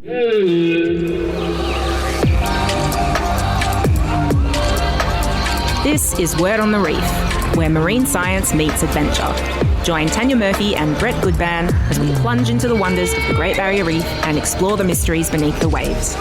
This is Word on the Reef, where marine science meets adventure. Join Tanya Murphy and Brett Goodban as we plunge into the wonders of the Great Barrier Reef and explore the mysteries beneath the waves.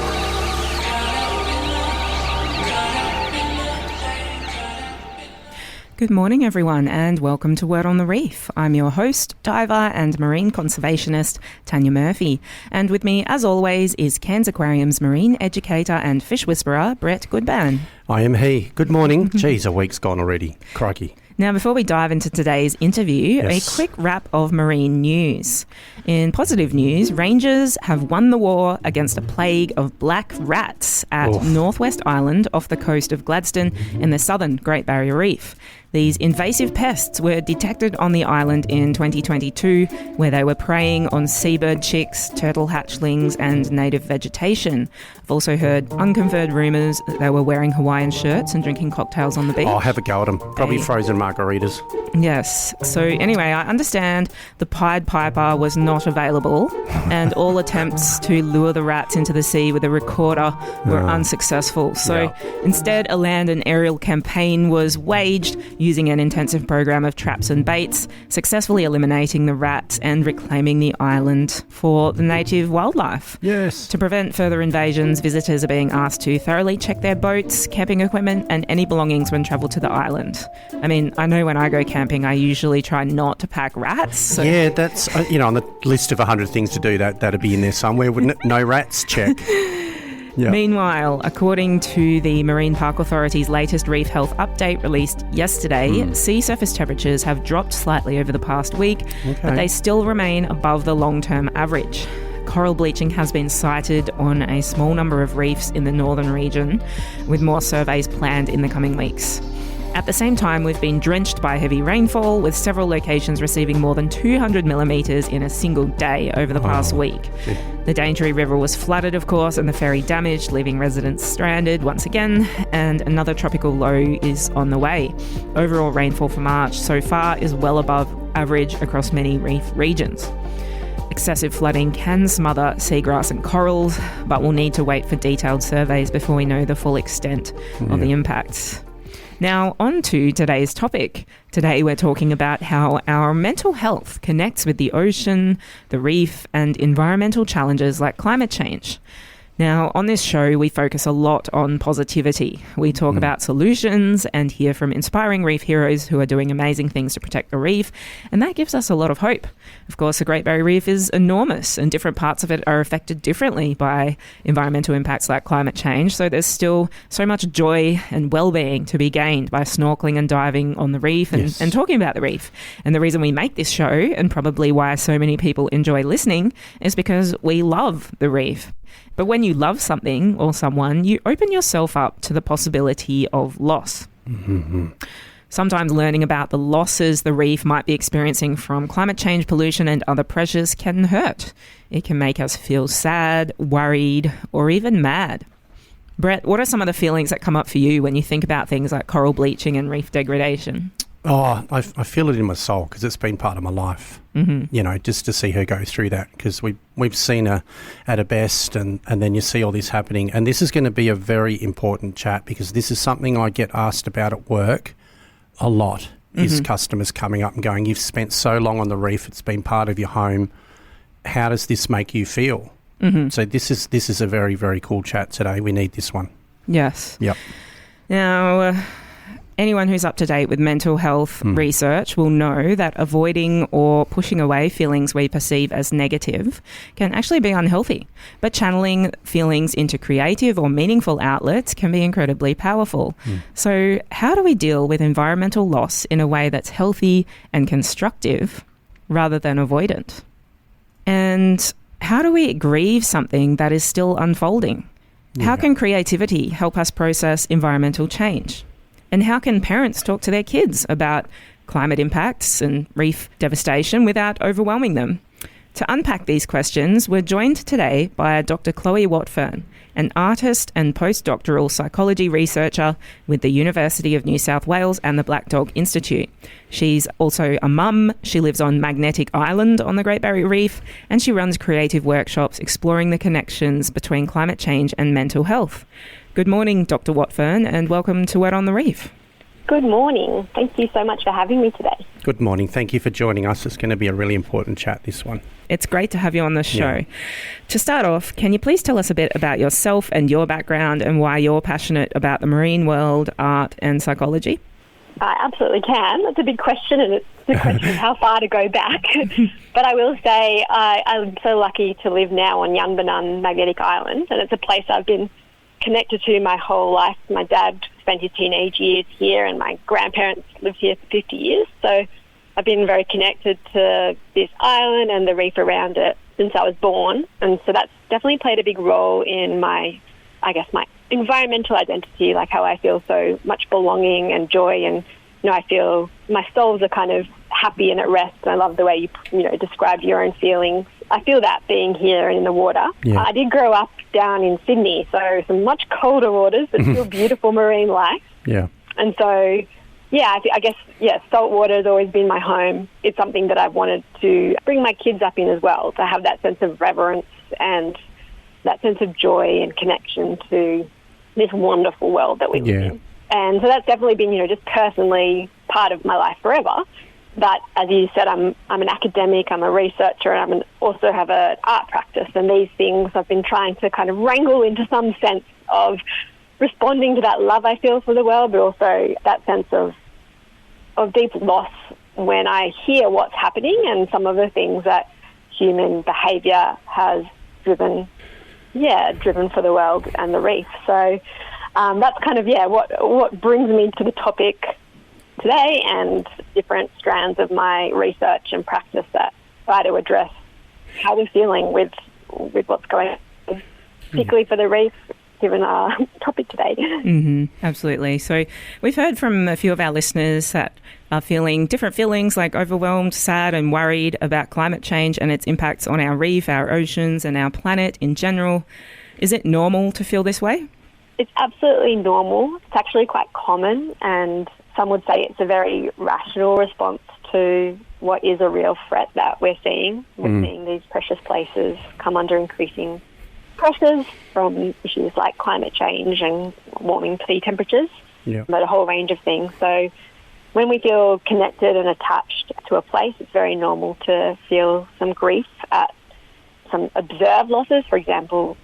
Good morning, everyone, and welcome to Word on the Reef. I'm your host, diver and marine conservationist, Tanya Murphy. And with me, as always, is Cairns Aquarium's marine educator and fish whisperer, Brett Goodban. I am he. Good morning. Geez, a week's gone already. Crikey. Now, before we dive into today's interview, a quick wrap of marine news. In positive news, rangers have won the war against a plague of black rats at Northwest Island off the coast of Gladstone in the southern Great Barrier Reef. These invasive pests were detected on the island in 2022, where they were preying on seabird chicks, turtle hatchlings and native vegetation. I've also heard unconfirmed rumours that they were wearing Hawaiian shirts and drinking cocktails on the beach. I'll have a go at them. Probably frozen margaritas. Yes. So anyway, I understand the Pied Piper was not available and all attempts to lure the rats into the sea with a recorder were unsuccessful. So instead, a land and aerial campaign was waged using an intensive program of traps and baits, successfully eliminating the rats and reclaiming the island for the native wildlife. Yes. To prevent further invasions, visitors are being asked to thoroughly check their boats, camping equipment and any belongings when travel to the island. I mean, I know when I go camping, I usually try not to pack rats. So. Yeah, that's, on the list of 100 things to do, that'd be in there somewhere, wouldn't it? No rats, check. Yep. Meanwhile, according to the Marine Park Authority's latest reef health update released yesterday, sea surface temperatures have dropped slightly over the past week, but they still remain above the long-term average. Coral bleaching has been sighted on a small number of reefs in the northern region, with more surveys planned in the coming weeks. At the same time, we've been drenched by heavy rainfall, with several locations receiving more than 200 millimetres in a single day over the past week. The Daintree River was flooded, of course, and the ferry damaged, leaving residents stranded once again, and another tropical low is on the way. Overall rainfall for March so far is well above average across many reef regions. Excessive flooding can smother seagrass and corals, but we'll need to wait for detailed surveys before we know the full extent of the impacts. Now, on to today's topic. Today we're talking about how our mental health connects with the ocean, the reef, and environmental challenges like climate change. Now, on this show, we focus a lot on positivity. We talk about solutions and hear from inspiring reef heroes who are doing amazing things to protect the reef, and that gives us a lot of hope. Of course, the Great Barrier Reef is enormous, and different parts of it are affected differently by environmental impacts like climate change, so there's still so much joy and well-being to be gained by snorkeling and diving on the reef and talking about the reef. And the reason we make this show, and probably why so many people enjoy listening, is because we love the reef. But when you love something or someone, you open yourself up to the possibility of loss. Sometimes learning about the losses the reef might be experiencing from climate change, pollution and other pressures can hurt. It can make us feel sad, worried, or even mad. Brett, what are some of the feelings that come up for you when you think about things like coral bleaching and reef degradation? Oh, I feel it in my soul because it's been part of my life, just to see her go through that, because we've seen her at her best and then you see all this happening. And this is going to be a very important chat because this is something I get asked about at work a lot, is customers coming up and going, you've spent so long on the reef, it's been part of your home. How does this make you feel? So this is a very, very cool chat today. We need this one. Yes. Yep. Now, anyone who's up to date with mental health research will know that avoiding or pushing away feelings we perceive as negative can actually be unhealthy. But channeling feelings into creative or meaningful outlets can be incredibly powerful. So how do we deal with environmental loss in a way that's healthy and constructive rather than avoidant? And how do we grieve something that is still unfolding? How can creativity help us process environmental change? And how can parents talk to their kids about climate impacts and reef devastation without overwhelming them? To unpack these questions, we're joined today by Dr. Chloe Watfern, an artist and postdoctoral psychology researcher with the University of New South Wales and the Black Dog Institute. She's also a mum, she lives on Magnetic Island on the Great Barrier Reef, and she runs creative workshops exploring the connections between climate change and mental health. Good morning, Dr. Watfern, and welcome to Word on the Reef. Good morning. Thank you so much for having me today. Good morning. Thank you for joining us. It's going to be a really important chat, this one. It's great to have you on the show. To start off, can you please tell us a bit about yourself and your background and why you're passionate about the marine world, art and psychology? I absolutely can. That's a big question, and it's the question of how far to go back. But I will say I'm so lucky to live now on Yunbanun Magnetic Island, and it's a place I've been connected to my whole life. My dad spent his teenage years here, and my grandparents lived here for 50 years. So I've been very connected to this island and the reef around it since I was born. And so that's definitely played a big role in my environmental identity, like how I feel so much belonging and joy. And, I feel my soul's are kind of happy and at rest. And I love the way you described your own feelings. I feel that being here in the water. Yeah. I did grow up down in Sydney, so some much colder waters, but still beautiful marine life. Yeah. And so, I guess salt water has always been my home. It's something that I've wanted to bring my kids up in as well, to have that sense of reverence and that sense of joy and connection to this wonderful world that we live in. And so that's definitely been, just personally part of my life forever. But as you said, I'm an academic, I'm a researcher, and also have an art practice. And these things I've been trying to kind of wrangle into some sense of responding to that love I feel for the world, but also that sense of deep loss when I hear what's happening and some of the things that human behaviour has driven for the world and the reef. So that's kind of, what brings me to the topic today, and different strands of my research and practice that try to address how we're feeling with what's going on, particularly for the reef, given our topic today. Mm-hmm, absolutely. So we've heard from a few of our listeners that are feeling different feelings, like overwhelmed, sad and worried about climate change and its impacts on our reef, our oceans and our planet in general. Is it normal to feel this way? It's absolutely normal. It's actually quite common, and some would say it's a very rational response to what is a real threat that we're seeing. We're seeing these precious places come under increasing pressures from issues like climate change and warming sea temperatures, but a whole range of things. So when we feel connected and attached to a place, it's very normal to feel some grief at some observed losses. For example,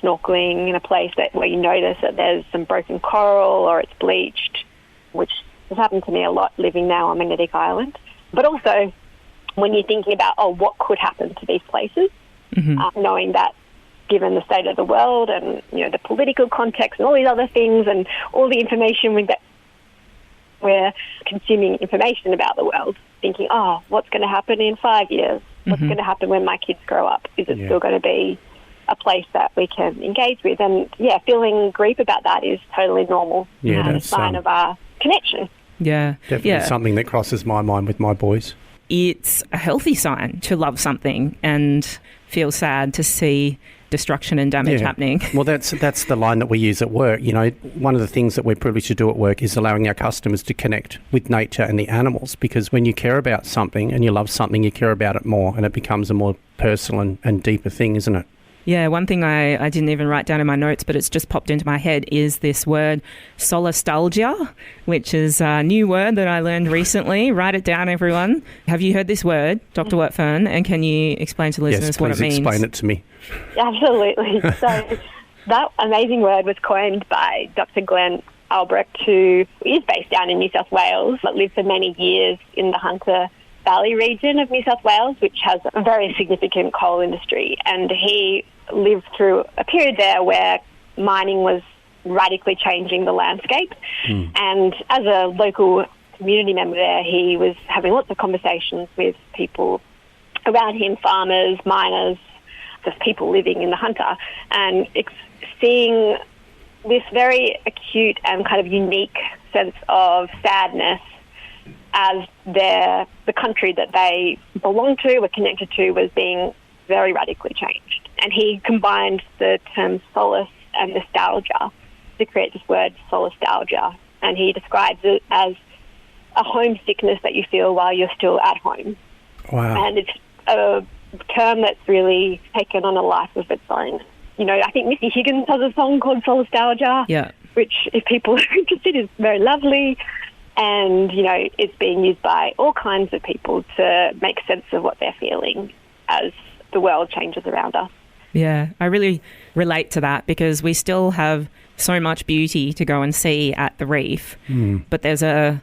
snorkeling in a place where you notice that there's some broken coral or it's bleached, which has happened to me a lot living now on Magnetic Island. But also when you're thinking about, what could happen to these places, knowing that given the state of the world and, the political context and all these other things and all the information we're consuming information about the world, thinking, what's going to happen in 5 years? What's going to happen when my kids grow up? Is it still going to be a place that we can engage with? And, feeling grief about that is totally normal and a sign of our connection. Yeah. Definitely something that crosses my mind with my boys. It's a healthy sign to love something and feel sad to see destruction and damage happening. Well, that's the line that we use at work. One of the things that we're privileged to do at work is allowing our customers to connect with nature and the animals, because when you care about something and you love something, you care about it more, and it becomes a more personal and deeper thing, isn't it? Yeah, one thing I didn't even write down in my notes, but it's just popped into my head, is this word solastalgia, which is a new word that I learned recently. Write it down, everyone. Have you heard this word, Dr. Watfern, and can you explain to listeners what it means? Yes, please explain it to me. Absolutely. So that amazing word was coined by Dr. Glenn Albrecht, who is based down in New South Wales, but lived for many years in the Hunter Valley region of New South Wales, which has a very significant coal industry. And he lived through a period there where mining was radically changing the landscape. And as a local community member there, he was having lots of conversations with people around him, farmers, miners, just people living in the Hunter, and seeing this very acute and kind of unique sense of sadness as the country that they belonged to, were connected to, was being very radically changed. And he combined the terms solace and nostalgia to create this word solastalgia. And he describes it as a homesickness that you feel while you're still at home. Wow. And it's a term that's really taken on a life of its own. You know, I think Missy Higgins has a song called Solastalgia, which, if people are interested, is very lovely. And, you know, it's being used by all kinds of people to make sense of what they're feeling as the world changes around us. Yeah, I really relate to that because we still have so much beauty to go and see at the reef. But there's a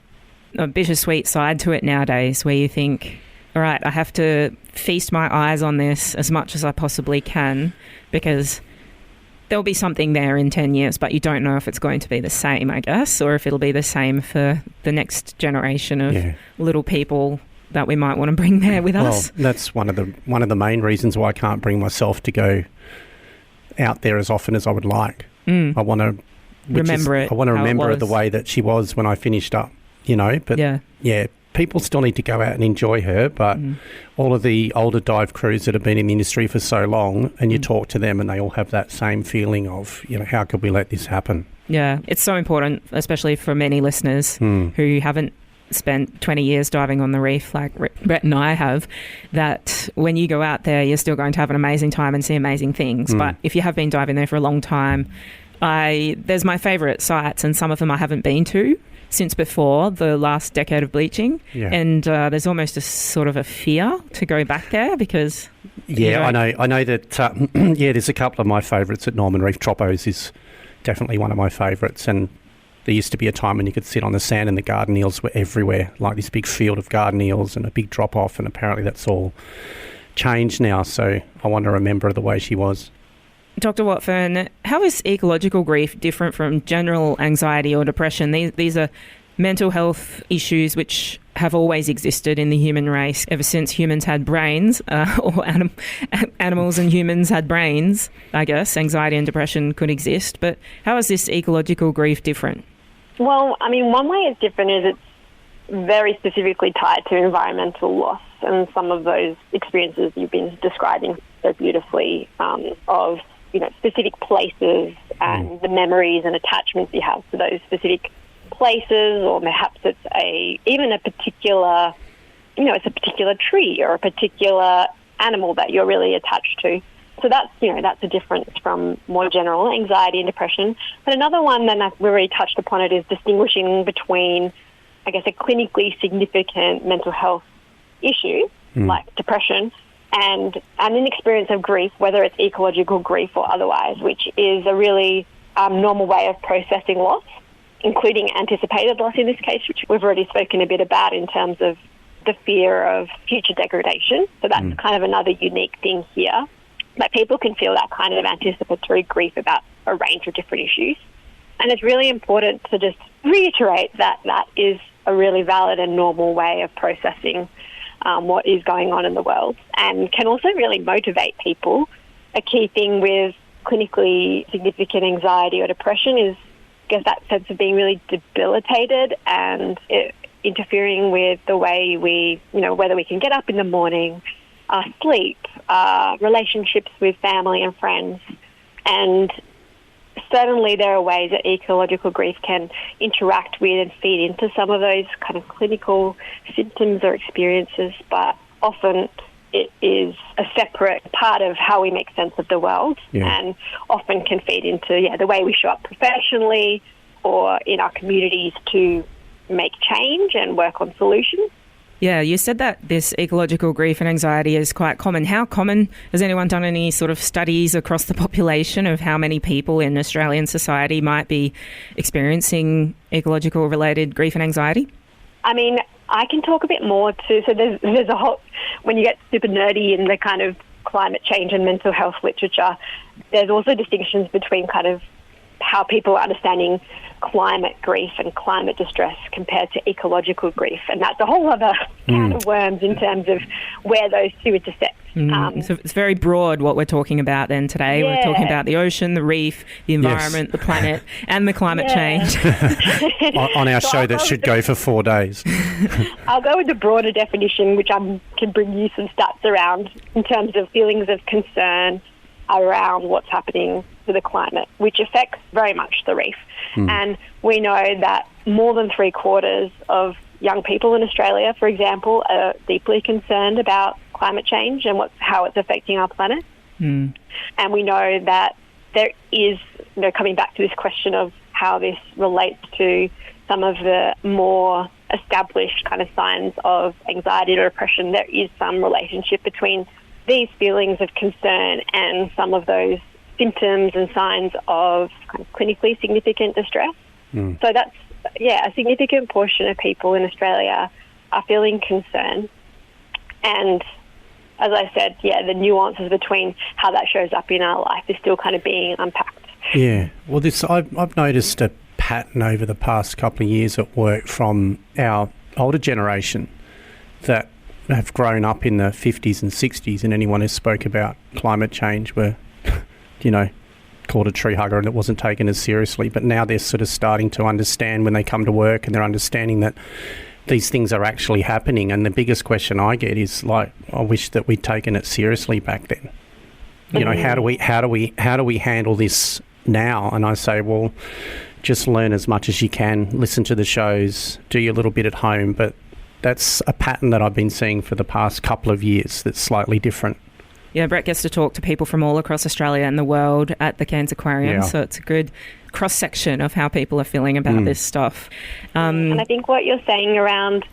bittersweet side to it nowadays where you think, all right, I have to feast my eyes on this as much as I possibly can because there'll be something there in 10 years, but you don't know if it's going to be the same, I guess, or if it'll be the same for the next generation of little people that we might want to bring there with us. Well, that's one of the main reasons why I can't bring myself to go out there as often as I would like. I want to remember it. I want to remember it the way that she was when I finished up, you know. But yeah, people still need to go out and enjoy her. But all of the older dive crews that have been in the industry for so long, and you talk to them, and they all have that same feeling of, you know, how could we let this happen? Yeah, it's so important, especially for many listeners who haven't spent 20 years diving on the reef like Brett and I have, that when you go out there, you're still going to have an amazing time and see amazing things. But if you have been diving there for a long time, there's my favourite sites, and some of them I haven't been to since before the last decade of bleaching. And there's almost a sort of a fear to go back there because... I know that, there's a couple of my favourites at Norman Reef. Tropos is definitely one of my favourites, and there used to be a time when you could sit on the sand and the garden eels were everywhere, like this big field of garden eels and a big drop-off, and apparently that's all changed now, so I want to remember her the way she was. Dr. Watfern, how is ecological grief different from general anxiety or depression? These are mental health issues which have always existed in the human race ever since humans had brains, or animals and humans had brains. I guess anxiety and depression could exist, but how is this ecological grief different? Well, I mean, one way it's different is it's very specifically tied to environmental loss, and some of those experiences you've been describing so beautifully of, you know, specific places and the memories and attachments you have to those specific places, or perhaps it's even a particular, you know, it's a particular tree or a particular animal that you're really attached to. So that's, you know, that's a difference from more general anxiety and depression. But another one that we already touched upon it is distinguishing between, I guess, a clinically significant mental health issue like depression and an experience of grief, whether it's ecological grief or otherwise, which is a really normal way of processing loss, including anticipated loss in this case, which we've already spoken a bit about in terms of the fear of future degradation. So that's kind of another unique thing here. Like, people can feel that kind of anticipatory grief about a range of different issues. And it's really important to just reiterate that that is a really valid and normal way of processing what is going on in the world, and can also really motivate people. A key thing with clinically significant anxiety or depression is, I guess, that sense of being really debilitated and interfering with the way we, you know, whether we can get up in the morning, sleep, relationships with family and friends. And certainly there are ways that ecological grief can interact with and feed into some of those kind of clinical symptoms or experiences, but often it is a separate part of how we make sense of the world, and often can feed into the way we show up professionally or in our communities to make change and work on solutions. Yeah, you said that this ecological grief and anxiety is quite common. How common? Has anyone done any sort of studies across the population of how many people in Australian society might be experiencing ecological related grief and anxiety? I mean, I can talk a bit more too. So there's a whole, when you get super nerdy in the kind of climate change and mental health literature, there's also distinctions between kind of how people are understanding climate grief and climate distress compared to ecological grief. And that's a whole other can of worms in terms of where those two intersect. So it's very broad what we're talking about then today. We're talking about the ocean, the reef, the environment, the planet, and the climate change. on our show that should go for 4 days. I'll go with the broader definition, which I can bring you some stats around in terms of feelings of concern around what's happening to the climate, which affects very much the reef. And we know that more than 3/4 of young people in Australia, for example, are deeply concerned about climate change and how it's affecting our planet. And we know that there is, coming back to this question of how this relates to some of the more established kind of signs of anxiety or depression, there is some relationship between these feelings of concern and some of those symptoms and signs of kind of clinically significant distress. So that's, a significant portion of people in Australia are feeling concern. And as I said, the nuances between how that shows up in our life is still kind of being unpacked. Yeah, well, I've noticed a pattern over the past couple of years at work from our older generation that have grown up in the 50s and 60s, and anyone who spoke about climate change were, called a tree hugger and it wasn't taken as seriously. But now they're sort of starting to understand when they come to work, and they're understanding that these things are actually happening. And the biggest question I get is like, I wish that we'd taken it seriously back then. How do we handle this now? And I say, well, just learn as much as you can, listen to the shows, do your little bit at home. But that's a pattern that I've been seeing for the past couple of years that's slightly different. Yeah, Brett gets to talk to people from all across Australia and the world at the Cairns Aquarium, so it's a good cross-section of how people are feeling about this stuff. And I think what you're saying around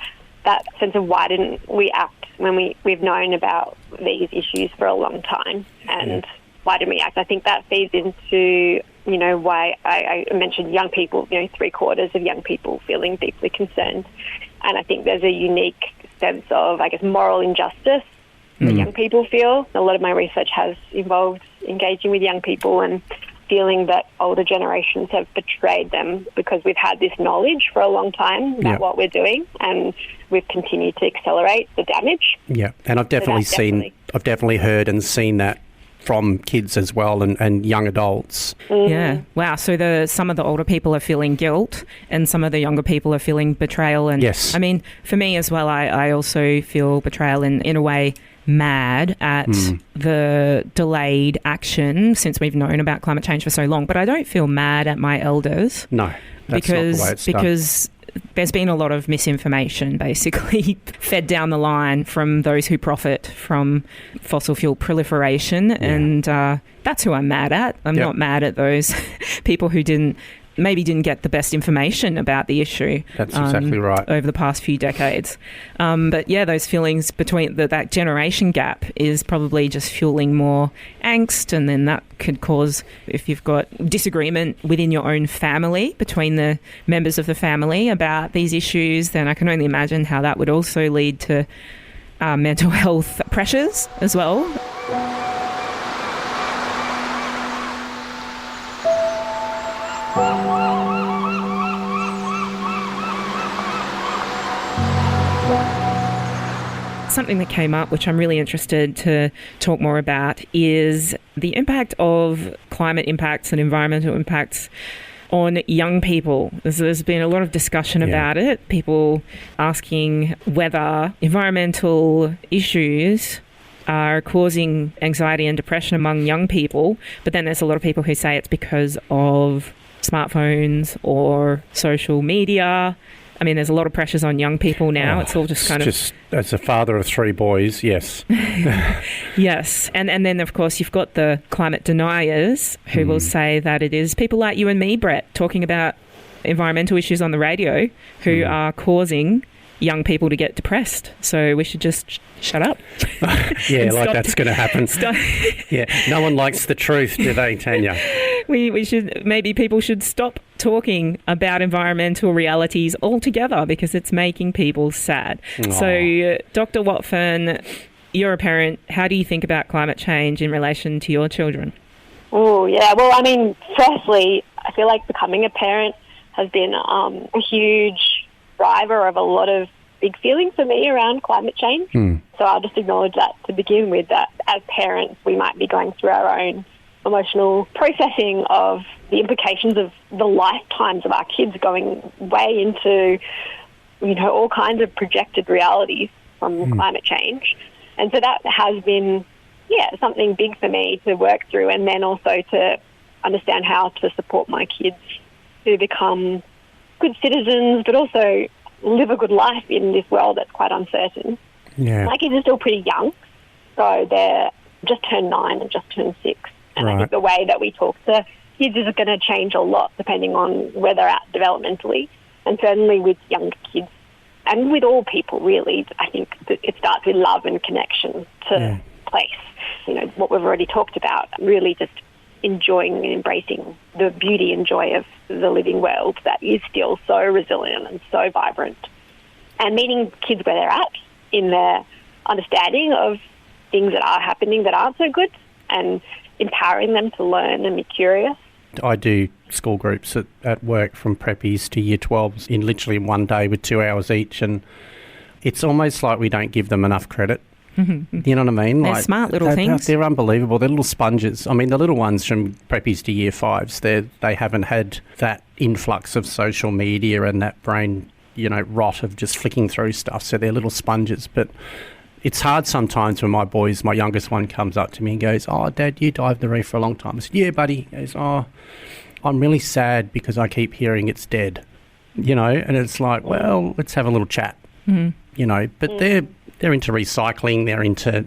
that sense of why didn't we act when we've known about these issues for a long time, and why didn't we act? I think that feeds into, why I mentioned young people, 3/4 of young people feeling deeply concerned. And I think there's a unique sense of, moral injustice that young people feel. A lot of my research has involved engaging with young people and feeling that older generations have betrayed them because we've had this knowledge for a long time about what we're doing, and we've continued to accelerate the damage. Yeah, and I've definitely heard and seen that from kids as well, and young adults. Yeah. Wow. So some of the older people are feeling guilt, and some of the younger people are feeling betrayal. And yes. I mean, for me as well, I also feel betrayal in a way, mad at the delayed action since we've known about climate change for so long. But I don't feel mad at my elders. No, that's not the way it's done. Because there's been a lot of misinformation basically fed down the line from those who profit from fossil fuel proliferation, and that's who I'm mad at. I'm not mad at those people who didn't get the best information about the issue. That's exactly right. Over the past few decades. But those feelings between that generation gap is probably just fueling more angst, and then that could cause, if you've got disagreement within your own family, between the members of the family about these issues, then I can only imagine how that would also lead to mental health pressures as well. Something that came up, which I'm really interested to talk more about, is the impact of climate impacts and environmental impacts on young people. There's been a lot of discussion about it, people asking whether environmental issues are causing anxiety and depression among young people, but then there's a lot of people who say it's because of smartphones or social media. I mean, there's a lot of pressures on young people now. It's all just kind of... As a father of 3 boys, yes. Yes. And then, of course, you've got the climate deniers who will say that it is people like you and me, Brett, talking about environmental issues on the radio who are causing young people to get depressed. So we should just shut up. That's going to happen. No one likes the truth, do they, Tanya? People should stop talking about environmental realities altogether because it's making people sad. Aww. So, Dr. Watfern, you're a parent. How do you think about climate change in relation to your children? Oh, yeah. Well, I mean, firstly, I feel like becoming a parent has been a huge driver of a lot of big feeling for me around climate change. So I'll just acknowledge that to begin with, that as parents we might be going through our own emotional processing of the implications of the lifetimes of our kids going way into, all kinds of projected realities from climate change. And so that has been, something big for me to work through, and then also to understand how to support my kids to become good citizens, but also live a good life in this world that's quite uncertain. Yeah. My kids are still pretty young, so they're just turned 9 and just turned 6. And I think the way that we talk to kids is going to change a lot depending on where they're at developmentally. And certainly with young kids, and with all people really, I think that it starts with love and connection to place. What we've already talked about, really just enjoying and embracing the beauty and joy of the living world that is still so resilient and so vibrant. And meeting kids where they're at in their understanding of things that are happening that aren't so good, and empowering them to learn and be curious. I do school groups at work from preppies to year 12s in literally one day with 2 hours each, and it's almost like we don't give them enough credit. You know what I mean? They're smart little things. They're unbelievable. They're little sponges. I mean, the little ones from preppies to year 5s, they haven't had that influx of social media and that brain, rot of just flicking through stuff. So they're little sponges. But it's hard sometimes when my youngest one comes up to me and goes, "Oh, Dad, you dived the reef for a long time." I said, "Yeah, buddy." He goes, "Oh, I'm really sad because I keep hearing it's dead." And it's like, well, let's have a little chat. But they're into recycling, they're into,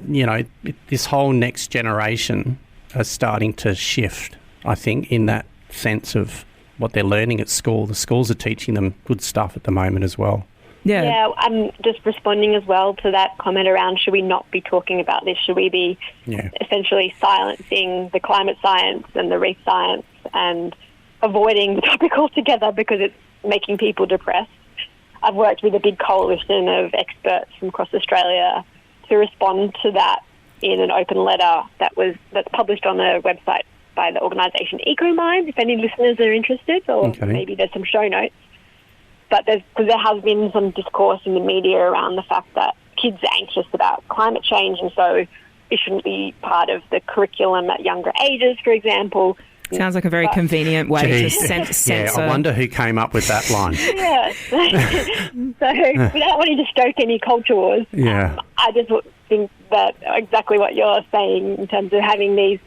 this whole next generation are starting to shift, I think, in that sense of what they're learning at school. The schools are teaching them good stuff at the moment as well. Yeah, I'm just responding as well to that comment around, should we not be talking about this? Should we be essentially silencing the climate science and the reef science and avoiding the topic altogether because it's making people depressed? I've worked with a big coalition of experts from across Australia to respond to that in an open letter that's published on a website by the organisation EcoMind, if any listeners are interested, or maybe there's some show notes. But there has been some discourse in the media around the fact that kids are anxious about climate change, and so it shouldn't be part of the curriculum at younger ages, for example. Sounds like a very convenient way to censor. Yeah, I wonder who came up with that line. So without wanting to stoke any culture wars, I just think that exactly what you're saying in terms of having these,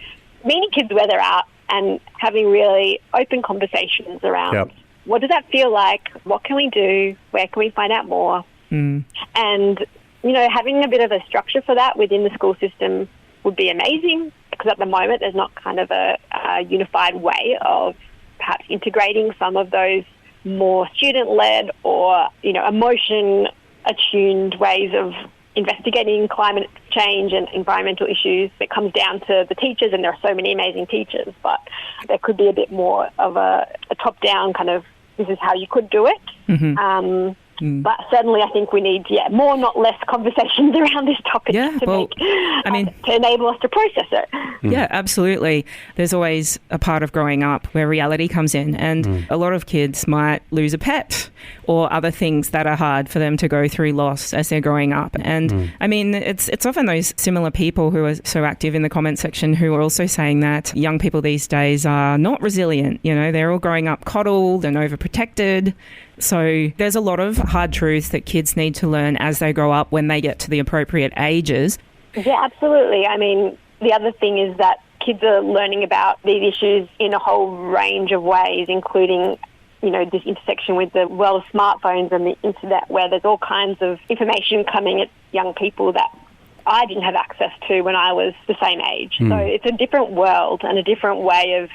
meeting kids where they're at and having really open conversations around what does that feel like, what can we do, where can we find out more, and having a bit of a structure for that within the school system would be amazing, because at the moment there's not kind of a unified way of perhaps integrating some of those more student-led or, emotion-attuned ways of investigating climate change and environmental issues. It comes down to the teachers, and there are so many amazing teachers, but there could be a bit more of a top-down kind of, this is how you could do it. But certainly I think we need, more, not less, conversations around this topic to enable us to process it. Yeah, absolutely. There's always a part of growing up where reality comes in, and a lot of kids might lose a pet or other things that are hard for them to go through loss as they're growing up. And I mean, it's often those similar people who are so active in the comment section who are also saying that young people these days are not resilient. They're all growing up coddled and overprotected. So there's a lot of hard truths that kids need to learn as they grow up when they get to the appropriate ages. Yeah, absolutely. I mean, the other thing is that kids are learning about these issues in a whole range of ways, including, this intersection with the world of smartphones and the internet, where there's all kinds of information coming at young people that I didn't have access to when I was the same age. So it's a different world and a different way of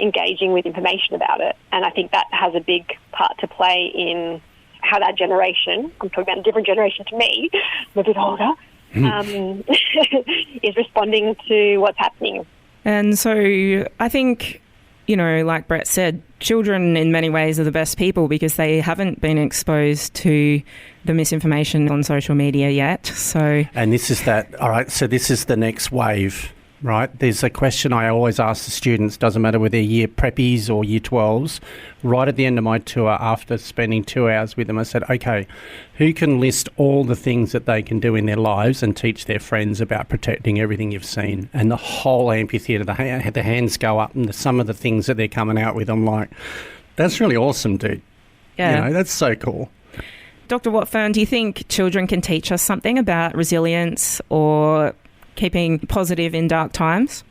engaging with information about it. And I think that has a big part to play in how that generation, I'm talking about a different generation to me, I'm a bit older, is responding to what's happening. And so I think, like Brett said, children in many ways are the best people because they haven't been exposed to the misinformation on social media yet. And this is that, all right, so this is the next wave right, there's a question I always ask the students, doesn't matter whether they're year preppies or year 12s, right at the end of my tour, after spending 2 hours with them, I said, okay, who can list all the things that they can do in their lives and teach their friends about protecting everything you've seen? And the whole amphitheatre, the hands go up, and some of the things that they're coming out with, I'm like, that's really awesome, dude. Yeah. You know, that's so cool. Dr. Watfern, do you think children can teach us something about resilience or keeping positive in dark times?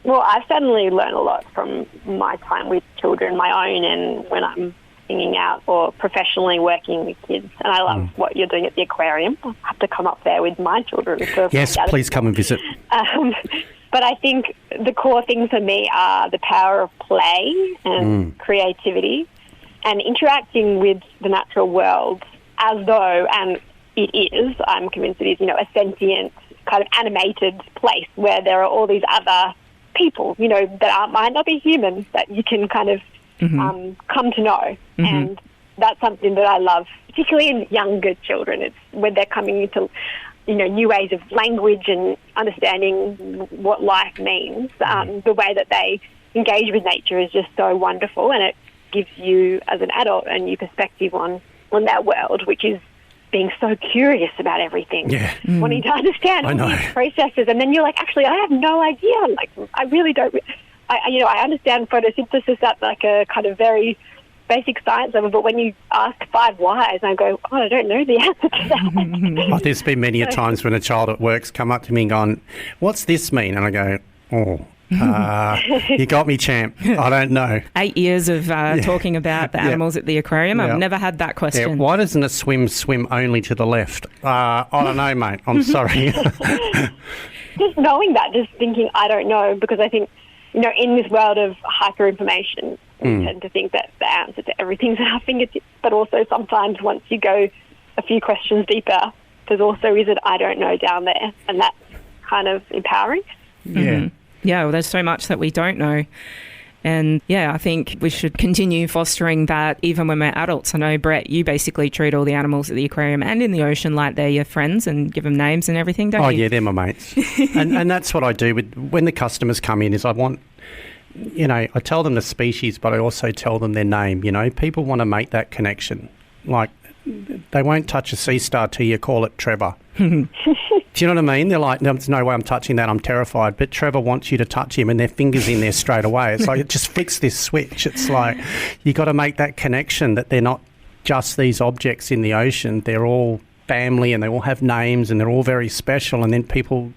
Well, I've certainly learned a lot from my time with children, my own, and when I'm singing out or professionally working with kids. And I love what you're doing at the aquarium. I'll have to come up there with my children. Yes, please come and visit. But I think the core things for me are the power of play and creativity and interacting with the natural world as though, and it is, I'm convinced it is, a sentient kind of animated place where there are all these other people, that might not be humans that you can kind of come to know. And that's something that I love, particularly in younger children. It's when they're coming into, new ways of language and understanding what life means. The way that they engage with nature is just so wonderful, and it gives you, as an adult, a new perspective on that world, which is being so curious about everything, wanting to understand all these processes, and then you're like, actually, I have no idea. Like, I really don't. I understand photosynthesis at like a kind of very basic science level, but when you ask 5 whys, I go, I don't know the answer to that. There's been many a times when a child at work's come up to me and gone, "What's this mean?" And I go, you got me, champ. I don't know. 8 years of talking about the animals at the aquarium. I've never had that question. Why doesn't a swim only to the left? I don't know, mate. I'm sorry. Just knowing that, just thinking, I don't know, because I think, in this world of hyper-information, we tend to think that the answer to everything's at our fingertips, but also sometimes once you go a few questions deeper, there's also is it I don't know down there, and that's kind of empowering. Yeah. Yeah, well, there's so much that we don't know. And, I think we should continue fostering that even when we're adults. I know, Brett, you basically treat all the animals at the aquarium and in the ocean like they're your friends and give them names and everything, don't you? Oh, yeah, they're my mates. and that's what I do when the customers come in is I want, I tell them the species, but I also tell them their name, People want to make that connection. Like, they won't touch a sea star till you call it Trevor. Do you know what I mean? They're like, there's no way I'm touching that, I'm terrified. But Trevor wants you to touch him and their finger's in there straight away. It's like, it just flicks this switch. It's like, you got to make that connection that they're not just these objects in the ocean. They're all family and they all have names and they're all very special. And then people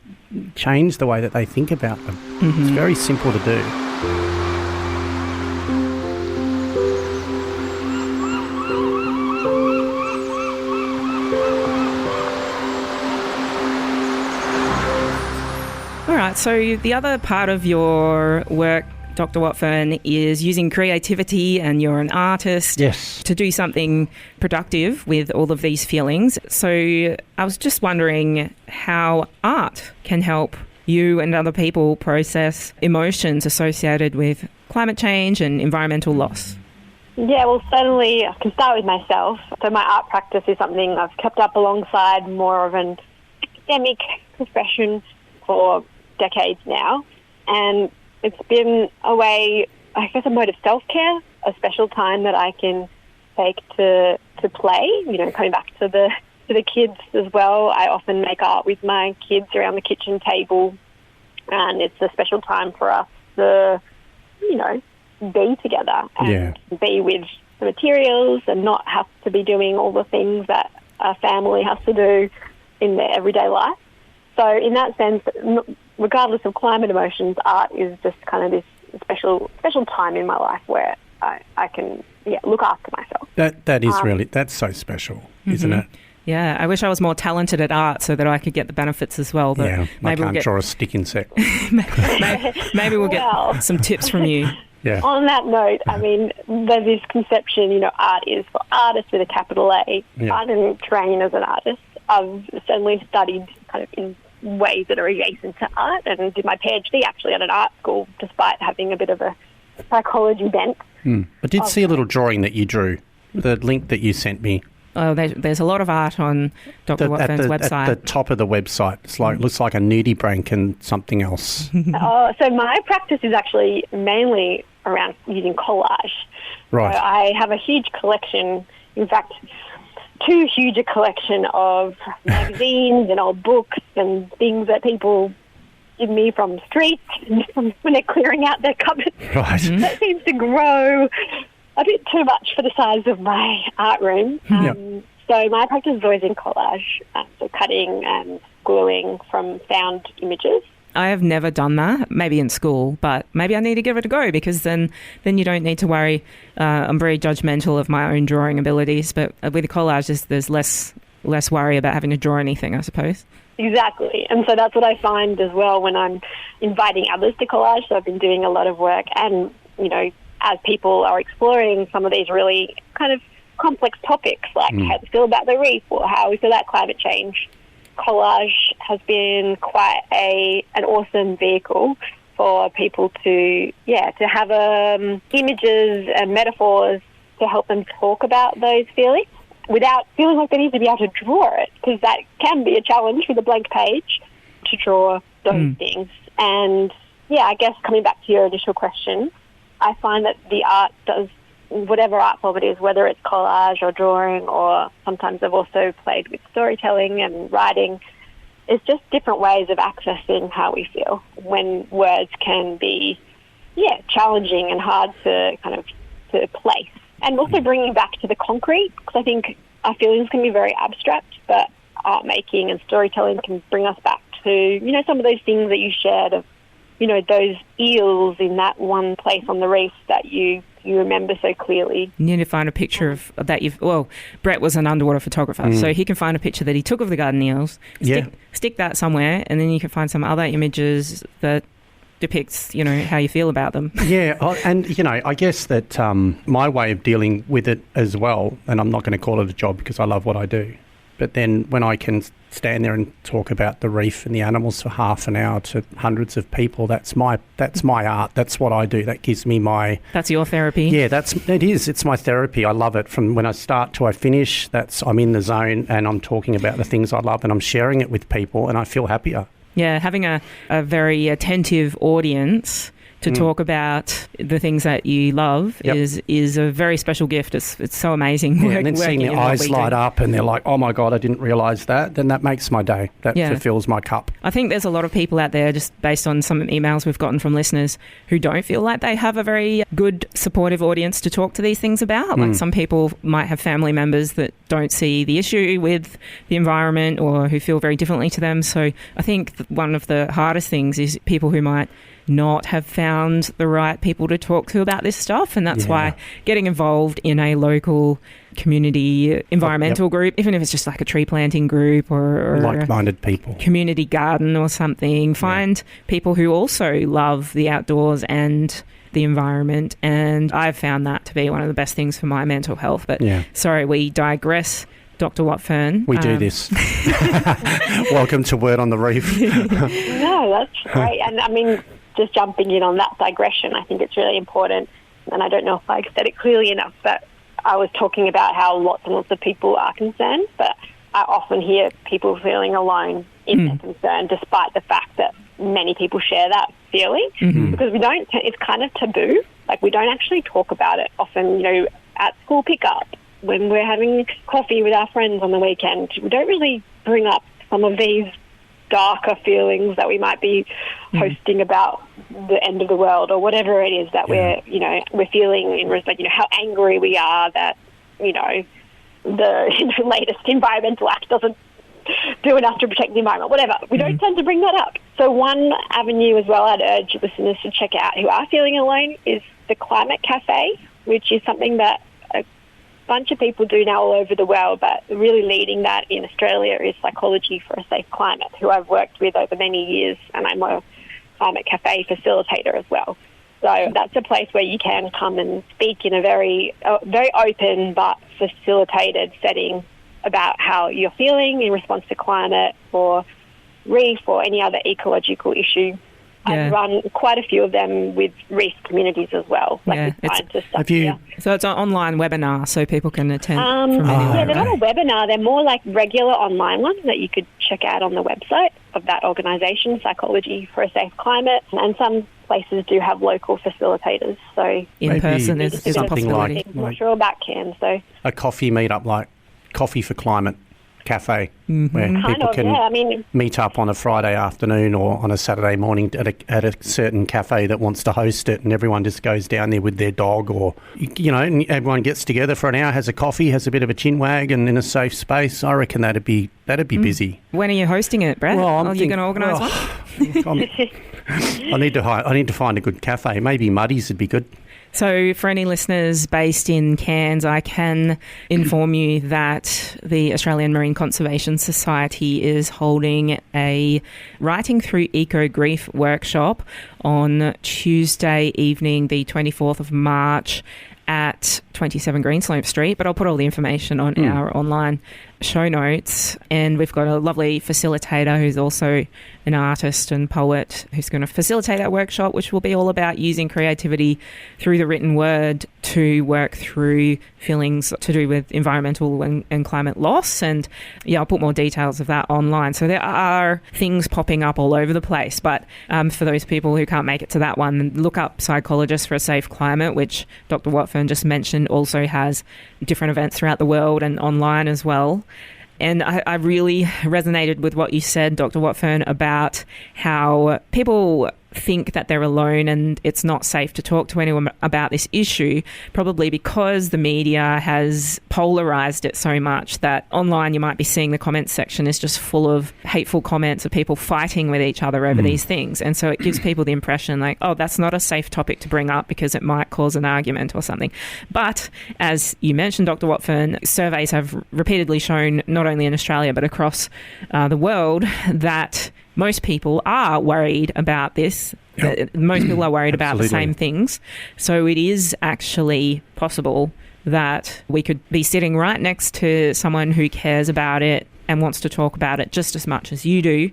change the way that they think about them. It's very simple to do. All right, so the other part of your work, Dr. Watfern, is using creativity, and you're an artist, to do something productive with all of these feelings. So I was just wondering how art can help you and other people process emotions associated with climate change and environmental loss. Yeah, well, certainly I can start with myself. So my art practice is something I've kept up alongside more of an academic profession for decades now, and it's been a way, I guess, a mode of self-care, a special time that I can take to play, coming back to the kids as well. I often make art with my kids around the kitchen table, and it's a special time for us to, be together and be with the materials and not have to be doing all the things that a family has to do in their everyday life. So in that sense, regardless of climate emotions, art is just kind of this special time in my life where I can look after myself. That is really, that's so special, isn't it? Yeah, I wish I was more talented at art so that I could get the benefits as well. But I can't draw a stick insect. maybe we'll get some tips from you. Yeah. On that note, I mean, there's this conception, art is for artists with a capital A. Yeah. I didn't train as an artist. I've certainly studied kind of in ways that are adjacent to art and did my PhD actually at an art school despite having a bit of a psychology bent. I did see a little drawing that you drew, the link that you sent me. Oh, there's a lot of art on Dr. Watfern's website. At the top of the website, it's looks like a nudibranch and something else. So my practice is actually mainly around using collage. Right. So I have a huge collection, in fact, too huge a collection of magazines and old books and things that people give me from the streets when they're clearing out their cupboards. Right. That seems to grow a bit too much for the size of my art room. So my practice is always in collage, so cutting and gluing from found images. I have never done that, maybe in school, but maybe I need to give it a go, because then you don't need to worry. I'm very judgmental of my own drawing abilities, but with collage, there's less worry about having to draw anything, I suppose. Exactly. And so that's what I find as well when I'm inviting others to collage. So I've been doing a lot of work, and, you know, as people are exploring some of these really kind of complex topics, like how we feel about the reef or how we feel about climate change, collage has been quite an awesome vehicle for people to have images and metaphors to help them talk about those feelings without feeling like they need to be able to draw it, because that can be a challenge with a blank page to draw those things. And I guess coming back to your initial question, I find that the art does, whatever art form it is, whether it's collage or drawing, or sometimes I've also played with storytelling and writing, it's just different ways of accessing how we feel when words can be, challenging and hard to to place. And also bringing back to the concrete, because I think our feelings can be very abstract, but art making and storytelling can bring us back to, some of those things that you shared of, those eels in that one place on the reef that you remember so clearly. You need to find a picture of that. Brett was an underwater photographer, so he can find a picture that he took of the garden eels, stick that somewhere, and then you can find some other images that depicts, how you feel about them. Yeah, and, I guess that my way of dealing with it as well, and I'm not going to call it a job because I love what I do, but then when I can stand there and talk about the reef and the animals for half an hour to hundreds of people, that's my art. That's what I do. That gives me That's your therapy? Yeah, it is. It's my therapy. I love it. From when I start to I finish, I'm in the zone and I'm talking about the things I love and I'm sharing it with people and I feel happier. Yeah, having a very attentive audience to talk about the things that you love is a very special gift. It's so amazing. Yeah, and then seeing their eyes light up and they're like, oh my God, I didn't realise that, then that makes my day. That fulfills my cup. I think there's a lot of people out there, just based on some emails we've gotten from listeners, who don't feel like they have a very good supportive audience to talk to these things about. Like some people might have family members that don't see the issue with the environment or who feel very differently to them. So I think one of the hardest things is people who might not have found the right people to talk to about this stuff, and that's why getting involved in a local community environmental group, even if it's just like a tree planting group or like-minded people, community garden or something, find people who also love the outdoors and the environment, and I've found that to be one of the best things for my mental health. But sorry, we digress. Dr. Watfern. We do this. Welcome to Word on the Reef. No, that's great. And I mean, just jumping in on that digression, I think it's really important, and I don't know if I said it clearly enough, but I was talking about how lots and lots of people are concerned, but I often hear people feeling alone in their concern, despite the fact that many people share that feeling, because it's kind of taboo. Like, we don't actually talk about it often, at school pickup, when we're having coffee with our friends on the weekend. We don't really bring up some of these darker feelings that we might be hosting about the end of the world or whatever it is that we're feeling in respect, how angry we are that, the latest Environmental Act doesn't do enough to protect the environment, whatever. We don't tend to bring that up. So one avenue as well I'd urge listeners to check out who are feeling alone is the Climate Cafe, which is something that a bunch of people do now all over the world, but really leading that in Australia is Psychology for a Safe Climate, who I've worked with over many years, and I'm a Climate Cafe facilitator as well. So that's a place where you can come and speak in a very open but facilitated setting about how you're feeling in response to climate or reef or any other ecological issue. I've run quite a few of them with REEF communities as well, with scientists up here. So it's an online webinar, so people can attend from anywhere. Yeah, they're not a webinar. They're more like regular online ones that you could check out on the website of that organisation, Psychology for a Safe Climate. And some places do have local facilitators. So in person is a possibility. I'm not sure about Cairns, though. A coffee meetup like Coffee for Climate Cafe, where people can meet up on a Friday afternoon or on a Saturday morning at a certain cafe that wants to host it, and everyone just goes down there with their dog, or and everyone gets together for an hour, has a coffee, has a bit of a chin wag, and in a safe space. I reckon that'd be busy. When are you hosting it, Brett? Are you going to organise one? I need to find a good cafe. Maybe Muddy's would be good. So for any listeners based in Cairns, I can inform you that the Australian Marine Conservation Society is holding a Writing Through Eco-Grief workshop on Tuesday evening, the 24th of March at 27 Greenslope Street, but I'll put all the information on our online show notes. And we've got a lovely facilitator who's also an artist and poet who's going to facilitate that workshop, which will be all about using creativity through the written word to work through feelings to do with environmental and climate loss. And I'll put more details of that online. So there are things popping up all over the place, but for those people who can't make it to that one, look up Psychologists for a Safe Climate, which Dr. Watfern just mentioned also has different events throughout the world and online as well. And I really resonated with what you said, Dr. Watfern, about how people think that they're alone and it's not safe to talk to anyone about this issue, probably because the media has polarised it so much that online you might be seeing the comments section is just full of hateful comments of people fighting with each other over these things. And so it gives people the impression like, oh, that's not a safe topic to bring up because it might cause an argument or something. But as you mentioned, Dr. Watfern, surveys have repeatedly shown, not only in Australia but across the world, that most people are worried about this. Yep. Most people are worried about the same things. So it is actually possible that we could be sitting right next to someone who cares about it and wants to talk about it just as much as you do,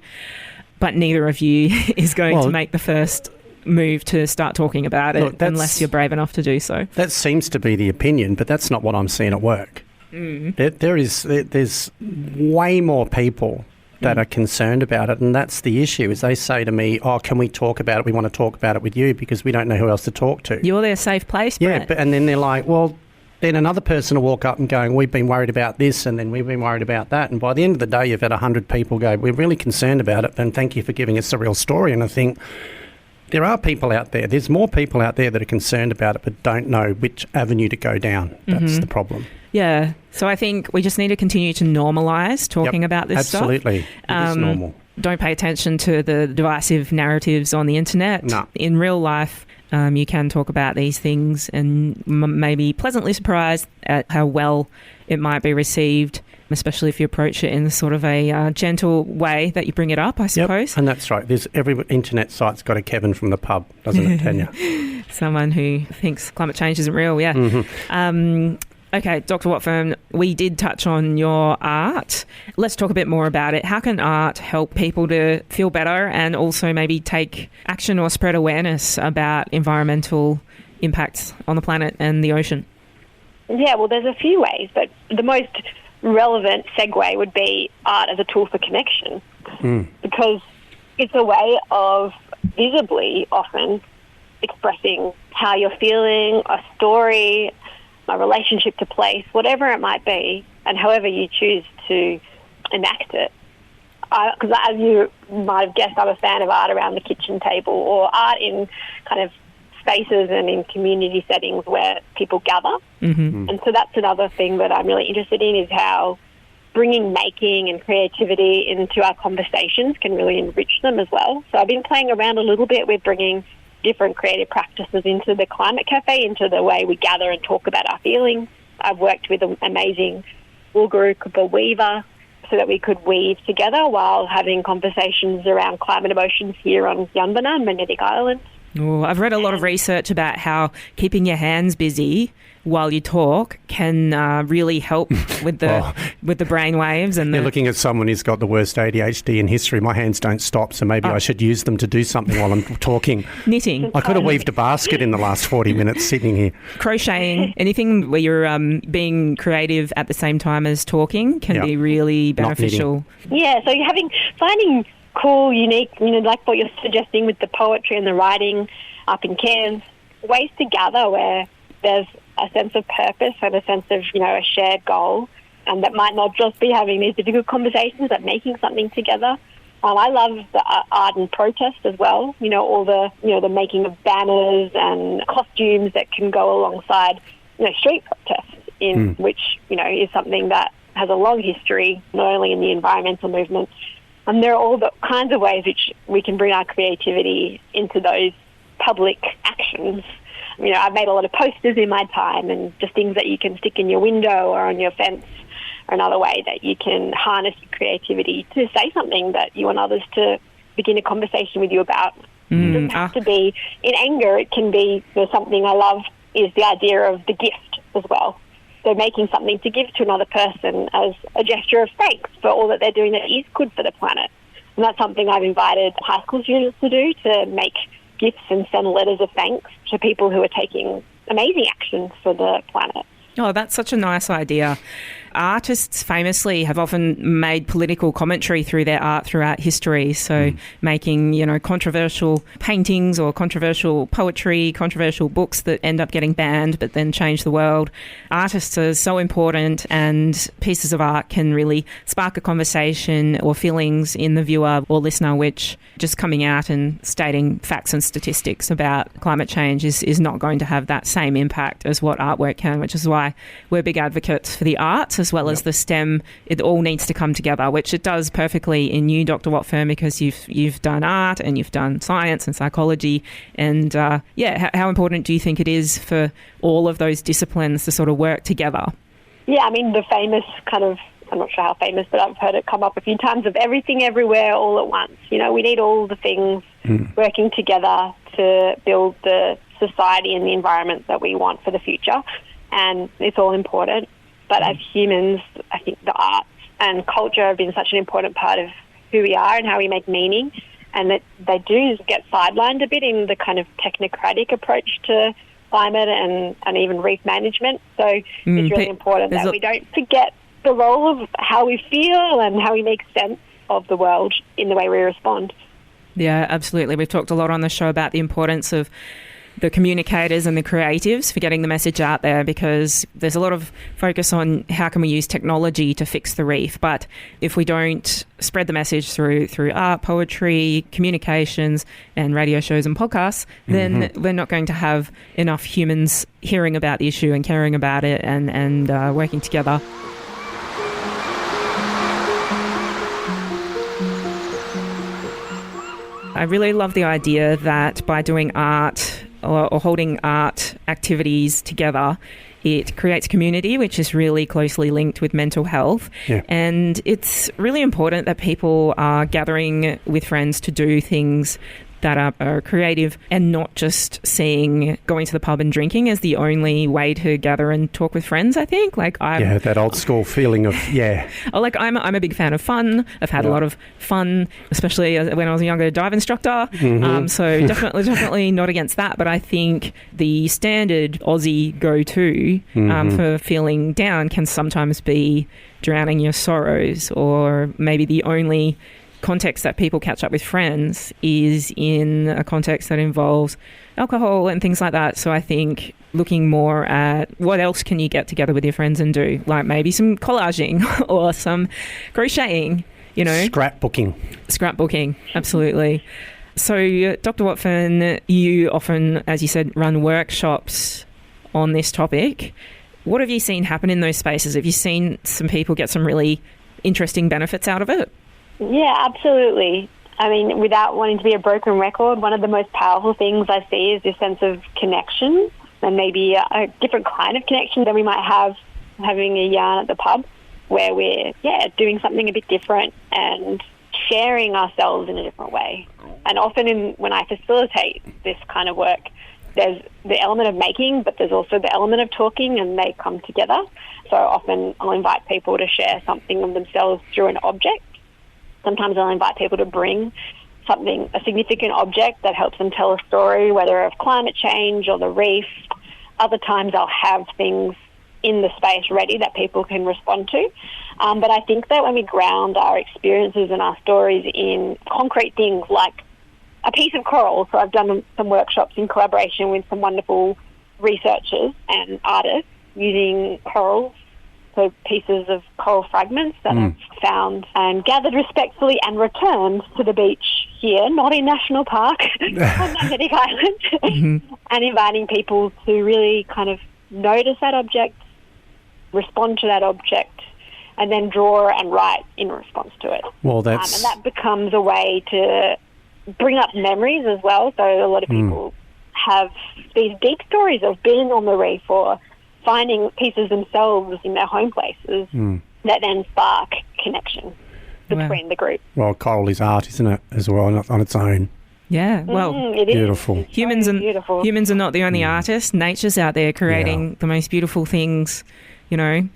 but neither of you is going to make the first move to start talking about it unless you're brave enough to do so. That seems to be the opinion, but that's not what I'm seeing at work. There's way more people that are concerned about it, and that's the issue, is they say to me, oh, can we talk about it? We want to talk about it with you because we don't know who else to talk to. You're their safe place, Brett. Yeah, and then they're like, well, then another person will walk up and going, we've been worried about this, and then we've been worried about that. And by the end of the day, you've had 100 people go, we're really concerned about it, and thank you for giving us a real story. And I think there are people out there, there's more people out there that are concerned about it but don't know which avenue to go down. That's the problem. Yeah. So I think we just need to continue to normalise talking about this stuff. Absolutely. It is normal. Don't pay attention to the divisive narratives on the internet. No. In real life, you can talk about these things and maybe pleasantly surprised at how well it might be received, especially if you approach it in sort of a gentle way that you bring it up, I suppose. And that's right. There's every internet site's got a Kevin from the pub, doesn't it, Tanya? Someone who thinks climate change isn't real, Okay, Dr. Watfern, we did touch on your art. Let's talk a bit more about it. How can art help people to feel better and also maybe take action or spread awareness about environmental impacts on the planet and the ocean? Yeah, well, there's a few ways, but the most relevant segue would be art as a tool for connection, because it's a way of visibly often expressing how you're feeling, a story, a relationship to place, whatever it might be, and however you choose to enact it. Because as you might have guessed, I'm a fan of art around the kitchen table or art in kind of spaces and in community settings where people gather. And so that's another thing that I'm really interested in, is how bringing making and creativity into our conversations can really enrich them as well. So I've been playing around a little bit with bringing different creative practices into the Climate Cafe, into the way we gather and talk about our feelings. I've worked with an amazing Woolgarooka weaver so that we could weave together while having conversations around climate emotions here on Yunbana and Magnetic Island. Oh, I've read a lot of research about how keeping your hands busy while you talk can really help with the with the brain waves. And you're looking at someone who's got the worst ADHD in history. My hands don't stop, so maybe I should use them to do something while I'm talking. Knitting. I could have weaved a basket in the last 40 minutes sitting here. Crocheting. Anything where you're being creative at the same time as talking can be really beneficial. Yeah, so finding cool, unique, like what you're suggesting with the poetry and the writing up in Cairns, ways to gather where there's a sense of purpose and a sense of, a shared goal, and that might not just be having these difficult conversations, but making something together. I love the art and protest as well, all the making of banners and costumes that can go alongside, street protests, which, is something that has a long history, not only in the environmental movement. And there are all the kinds of ways which we can bring our creativity into those public actions. I've made a lot of posters in my time, and just things that you can stick in your window or on your fence are another way that you can harness your creativity to say something that you want others to begin a conversation with you about. It doesn't have to be in anger. It can be something I love is the idea of the gift as well. So making something to give to another person as a gesture of thanks for all that they're doing that is good for the planet. And that's something I've invited high school students to do, to make gifts and send letters of thanks to people who are taking amazing actions for the planet. Oh, that's such a nice idea. Artists famously have often made political commentary through their art throughout history. So making, controversial paintings or controversial poetry, controversial books that end up getting banned but then change the world. Artists are so important, and pieces of art can really spark a conversation or feelings in the viewer or listener, which just coming out and stating facts and statistics about climate change is not going to have that same impact as what artwork can, which is why we're big advocates for the arts as well as the STEM. It all needs to come together, which it does perfectly in you, Dr. Watfern, because you've done art and you've done science and psychology. And how important do you think it is for all of those disciplines to sort of work together? Yeah, I mean, the famous kind of, I'm not sure how famous, but I've heard it come up a few times, of everything everywhere all at once. We need all the things working together to build the society and the environment that we want for the future. And it's all important. But as humans, I think the arts and culture have been such an important part of who we are and how we make meaning, and that they do get sidelined a bit in the kind of technocratic approach to climate and even reef management. So it's really important that we don't forget the role of how we feel and how we make sense of the world in the way we respond. Yeah, absolutely. We've talked a lot on the show about the importance of the communicators and the creatives for getting the message out there, because there's a lot of focus on how can we use technology to fix the reef. But if we don't spread the message through art, poetry, communications and radio shows and podcasts, then we're not going to have enough humans hearing about the issue and caring about it and working together. I really love the idea that by doing art or holding art activities together, it creates community, which is really closely linked with mental health. Yeah. And it's really important that people are gathering with friends to do things that are creative and not just seeing going to the pub and drinking as the only way to gather and talk with friends, I think. That old school feeling of, I'm a big fan of fun. I've had a lot of fun, especially when I was a younger dive instructor. So definitely not against that. But I think the standard Aussie go-to for feeling down can sometimes be drowning your sorrows, or maybe the only context that people catch up with friends is in a context that involves alcohol and things like that. So I think looking more at what else can you get together with your friends and do, like maybe some collaging or some crocheting, Scrapbooking, absolutely. So Dr. Watfern, you often, as you said, run workshops on this topic. What have you seen happen in those spaces? Have you seen some people get some really interesting benefits out of it? Yeah, absolutely. I mean, without wanting to be a broken record, one of the most powerful things I see is this sense of connection, and maybe a different kind of connection than we might have having a yarn at the pub, where we're, doing something a bit different and sharing ourselves in a different way. And often when I facilitate this kind of work, there's the element of making, but there's also the element of talking, and they come together. So often I'll invite people to share something of themselves through an object. Sometimes I'll invite people to bring a significant object that helps them tell a story, whether of climate change or the reef. Other times I'll have things in the space ready that people can respond to. But I think that when we ground our experiences and our stories in concrete things like a piece of coral, so I've done some workshops in collaboration with some wonderful researchers and artists using corals, so pieces of coral fragments that I've found and gathered respectfully and returned to the beach here, not in National Park, on Magnetic Island, and inviting people to really kind of notice that object, respond to that object, and then draw and write in response to it. Well, and that becomes a way to bring up memories as well. So a lot of people have these deep stories of being on the reef or finding pieces themselves in their home places that then spark connection between the group. Well, coral is art, isn't it, as well, on its own? Yeah, well, beautiful. Humans are not the only artists. Nature's out there creating the most beautiful things, you know.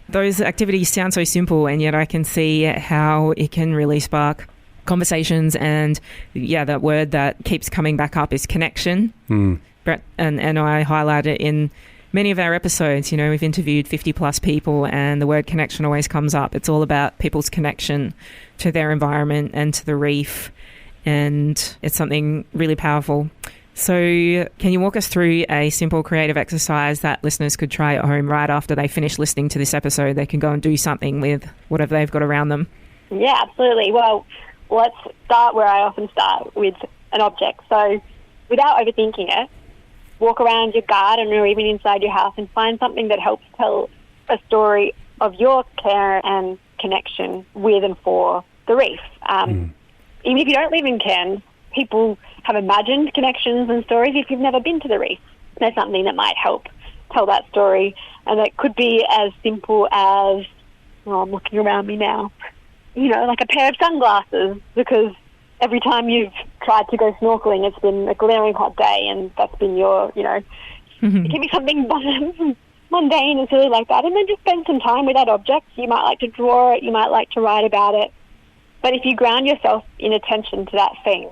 Those activities sound so simple, and yet I can see how it can really spark conversations. And that word that keeps coming back up is connection. Brett and I highlight it in many of our episodes. You know, we've interviewed 50 plus people, and the word connection always comes up. It's all about people's connection to their environment and to the reef, and it's something really powerful. So can you walk us through a simple creative exercise that listeners could try at home right after they finish listening to this episode? They can go and do something with whatever they've got around them. Yeah, absolutely. Well, let's start where I often start, with an object. So without overthinking it, walk around your garden or even inside your house and find something that helps tell a story of your care and connection with and for the reef. Even if you don't live in Cairns, people have imagined connections and stories if you've never been to the reef. There's something that might help tell that story, and it could be as simple as, I'm looking around me now, like a pair of sunglasses, because every time you've tried to go snorkeling, it's been a glaring hot day, and that's been your, it can be something mundane and silly like that, and then just spend some time with that object. You might like to draw it, you might like to write about it, but if you ground yourself in attention to that thing,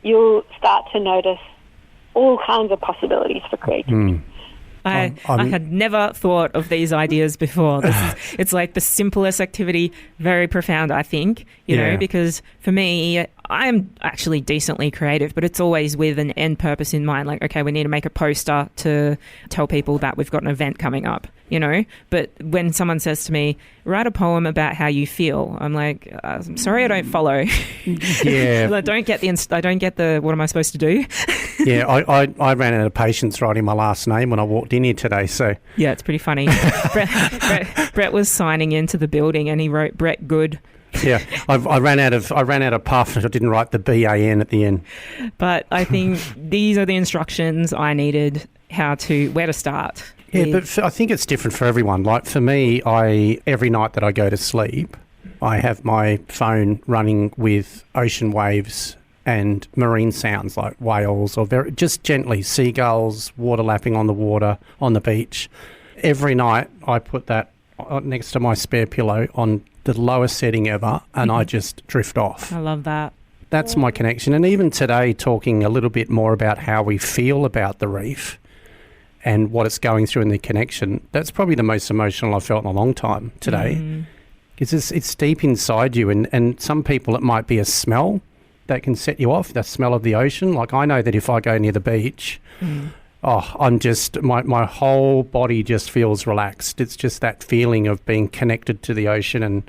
you'll start to notice all kinds of possibilities for creativity. I had never thought of these ideas before. It's like the simplest activity, very profound, I think, you know, because for me, I'm actually decently creative, but it's always with an end purpose in mind. Like, okay, we need to make a poster to tell people that we've got an event coming up, But when someone says to me, write a poem about how you feel, I'm like, I'm sorry, I don't follow. Yeah. I don't get the, what am I supposed to do? Yeah, I ran out of patience writing my last name when I walked in here today. So yeah, it's pretty funny. Brett was signing into the building, and he wrote Brett Good. Yeah, I ran out of puff, and I didn't write the BAN at the end. But I think these are the instructions I needed, where to start. Yeah, but I think it's different for everyone. Like for me, every night that I go to sleep, I have my phone running with ocean waves and marine sounds like whales or just gently seagulls, water lapping on the water, on the beach. Every night I put that next to my spare pillow on the lowest setting ever, and I just drift off. I love that. That's my connection. And even today, talking a little bit more about how we feel about the reef and what it's going through in the connection, that's probably the most emotional I've felt in a long time today. Because it's deep inside you, and some people it might be a smell that can set you off, the smell of the ocean. Like I know that if I go near the beach, I'm just, my whole body just feels relaxed. It's just that feeling of being connected to the ocean and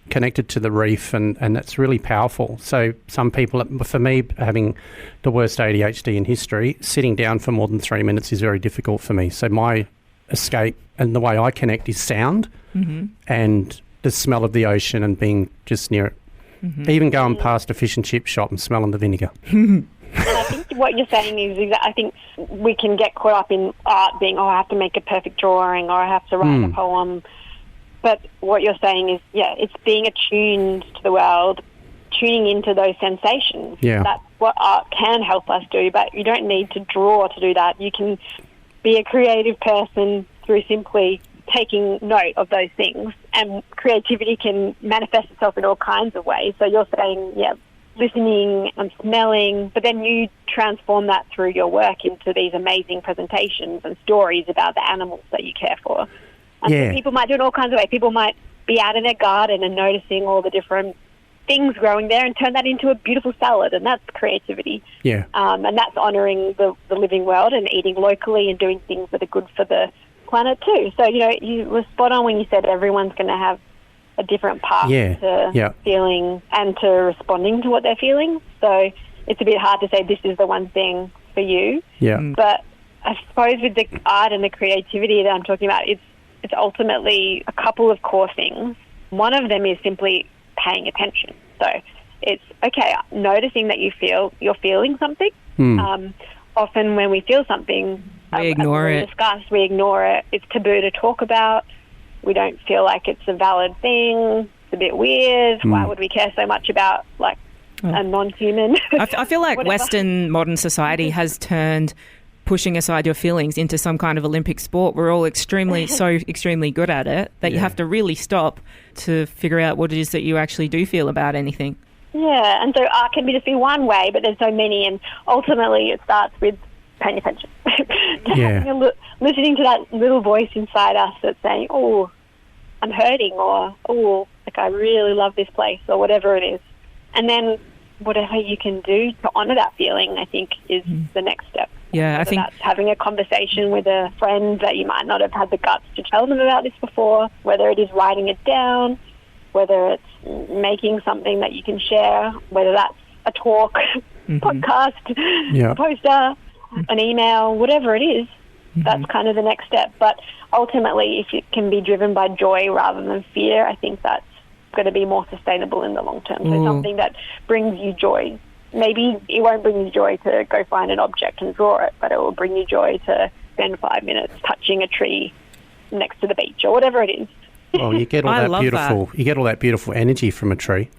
connected to the reef, and that's really powerful. So some people, for me, having the worst ADHD in history, sitting down for more than 3 minutes is very difficult for me. So my escape and the way I connect is sound and the smell of the ocean and being just near it. Even going past a fish and chip shop and smelling the vinegar. And I think what you're saying is I think we can get caught up in art being, I have to make a perfect drawing or I have to write a poem. But what you're saying is, it's being attuned to the world, tuning into those sensations. Yeah. That's what art can help us do, but you don't need to draw to do that. You can be a creative person through simply taking note of those things, and creativity can manifest itself in all kinds of ways. So you're saying, listening and smelling, but then you transform that through your work into these amazing presentations and stories about the animals that you care for. And so people might do it in all kinds of ways. People might be out in their garden and noticing all the different things growing there and turn that into a beautiful salad, and that's creativity. Yeah. And that's honouring the living world and eating locally and doing things that are good for the planet too. So, you were spot on when you said everyone's going to have a different path to feeling and to responding to what they're feeling. So it's a bit hard to say this is the one thing for you. Yeah. But I suppose with the art and the creativity that I'm talking about, it's ultimately a couple of core things. One of them is simply paying attention. So it's, noticing that you're feeling something. Often when we feel something, we ignore it. We ignore it. It's taboo to talk about. We don't feel like it's a valid thing. It's a bit weird. Why would we care so much about, a non-human? I feel like Western modern society has turned pushing aside your feelings into some kind of Olympic sport. We're all extremely good at it that you have to really stop to figure out what it is that you actually do feel about anything. Yeah, and so art can just be one way, but there's so many, and ultimately it starts with paying attention. Listening to that little voice inside us that's saying, oh, I'm hurting, or, oh, I really love this place, or whatever it is. And then whatever you can do to honour that feeling, I think, is the next step. Yeah, I think that's having a conversation with a friend that you might not have had the guts to tell them about this before, whether it is writing it down, whether it's making something that you can share, whether that's a talk, podcast, a poster, an email, whatever it is. That's kind of the next step. But ultimately, if it can be driven by joy rather than fear, I think that's going to be more sustainable in the long term. So something that brings you joy. Maybe it won't bring you joy to go find an object and draw it, but it will bring you joy to spend 5 minutes touching a tree next to the beach or whatever it is. Well, you get all that beautiful energy from a tree.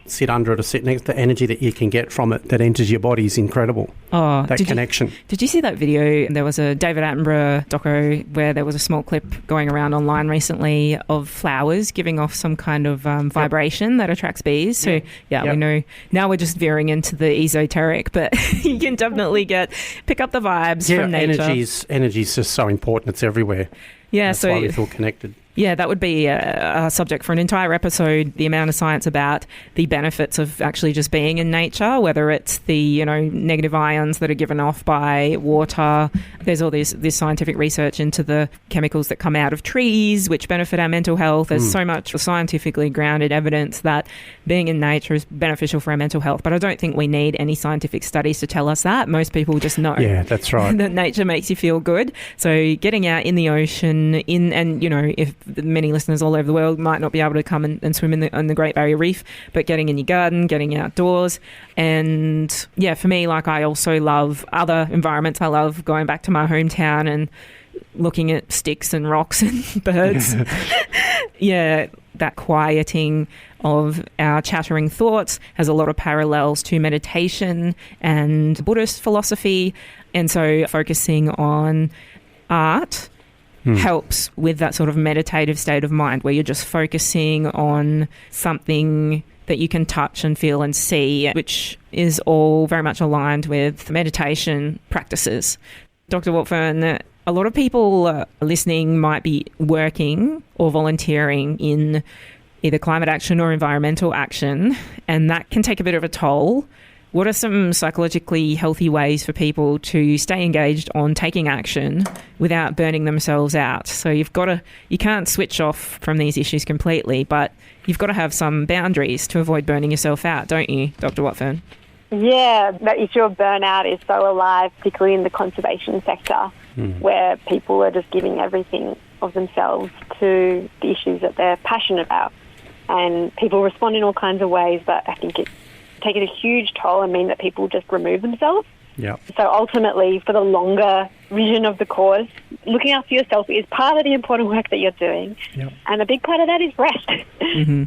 Sit under it or sit next to the energy that you can get from it that enters your body is incredible. Oh, that connection. Did you see that video? There was a David Attenborough doco where there was a small clip going around online recently of flowers giving off some kind of vibration that attracts bees. So, we know. Now we're just veering into the esoteric, but you can definitely pick up the vibes from nature. Energy's just so important. It's everywhere. Yeah, that's why we feel connected. Yeah, that would be a subject for an entire episode, the amount of science about the benefits of actually just being in nature, whether it's the, negative ions that are given off by water. There's all this scientific research into the chemicals that come out of trees, which benefit our mental health. There's so much scientifically grounded evidence that being in nature is beneficial for our mental health. But I don't think we need any scientific studies to tell us that. Most people just know. Yeah, that's right. that nature makes you feel good. So getting out in the ocean, if many listeners all over the world might not be able to come and swim in the Great Barrier Reef, but getting in your garden, getting outdoors. And for me, I also love other environments. I love going back to my hometown and looking at sticks and rocks and birds. That quieting of our chattering thoughts has a lot of parallels to meditation and Buddhist philosophy. And so focusing on art helps with that sort of meditative state of mind where you're just focusing on something that you can touch and feel and see, which is all very much aligned with meditation practices. Dr. Watfern, a lot of people listening might be working or volunteering in either climate action or environmental action, and that can take a bit of a toll. What are some psychologically healthy ways for people to stay engaged on taking action without burning themselves out? So you can't switch off from these issues completely, but you've got to have some boundaries to avoid burning yourself out, don't you, Dr. Watfern? Yeah, that issue of burnout is so alive, particularly in the conservation sector, where people are just giving everything of themselves to the issues that they're passionate about. And people respond in all kinds of ways, but I think it's taken a huge toll and mean that people just remove themselves. Yeah. So ultimately, for the longer vision of the cause, looking after yourself is part of the important work that you're doing. Yep. And a big part of that is rest.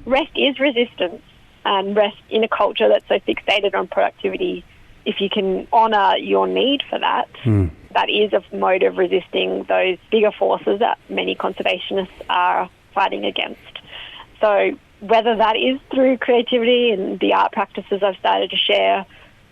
Rest is resistance. and rest in a culture that's so fixated on productivity. If you can honour your need for that, that is a mode of resisting those bigger forces that many conservationists are fighting against. So whether that is through creativity and the art practices I've started to share,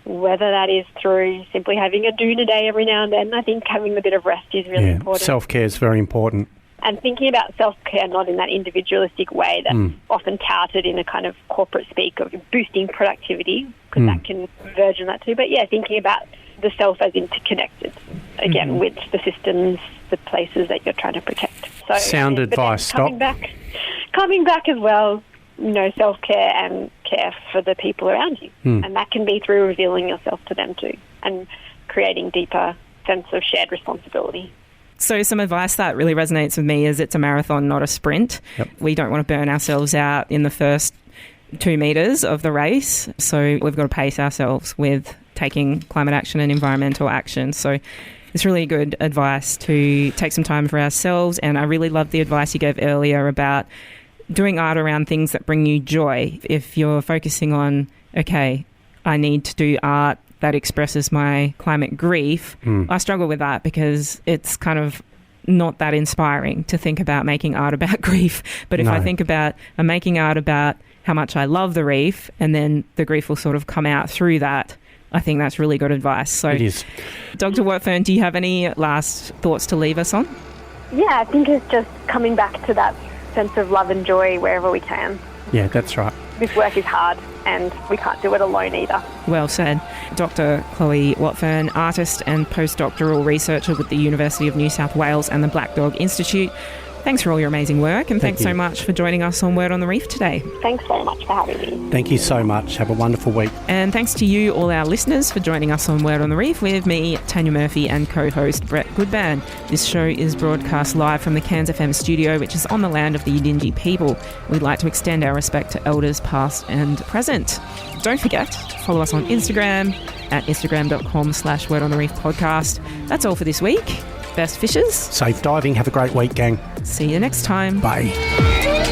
whether that is through simply having a doona day every now and then, I think having a bit of rest is really important. Self-care is very important. And thinking about self-care not in that individualistic way that's often touted in a kind of corporate speak of boosting productivity, because that can verge on that too. But thinking about the self as interconnected, again, with the systems, the places that you're trying to protect. So, sound advice. Coming back as well, self-care and care for the people around you. And that can be through revealing yourself to them too and creating deeper sense of shared responsibility. So some advice that really resonates with me is it's a marathon, not a sprint. Yep. We don't want to burn ourselves out in the first 2 metres of the race. So we've got to pace ourselves with taking climate action and environmental action. So it's really good advice to take some time for ourselves. And I really love the advice you gave earlier about doing art around things that bring you joy. If you're focusing on, okay, I need to do art that expresses my climate grief, I struggle with that because it's kind of not that inspiring to think about making art about grief. But if I think about, I'm making art about how much I love the reef, and then the grief will sort of come out through that, I think that's really good advice. So, it is. Dr. Watfern, do you have any last thoughts to leave us on? Yeah, I think it's just coming back to that sense of love and joy wherever we can. Yeah, that's right. This work is hard and we can't do it alone either. Well said. Dr. Chloe Watfern, artist and postdoctoral researcher with the University of New South Wales and the Black Dog Institute. Thanks for all your amazing work, and thanks so much for joining us on Word on the Reef today. Thanks very much for having me. Thank you so much. Have a wonderful week. And thanks to you, all our listeners, for joining us on Word on the Reef with me, Tanya Murphy, and co-host Brett Goodban. This show is broadcast live from the Cairns FM studio, which is on the land of the Yidinji people. We'd like to extend our respect to elders past and present. Don't forget to follow us on Instagram at instagram.com/Word on the Reef podcast. That's all for this week. Best fishers. Safe diving. Have a great week, gang. See you next time. Bye.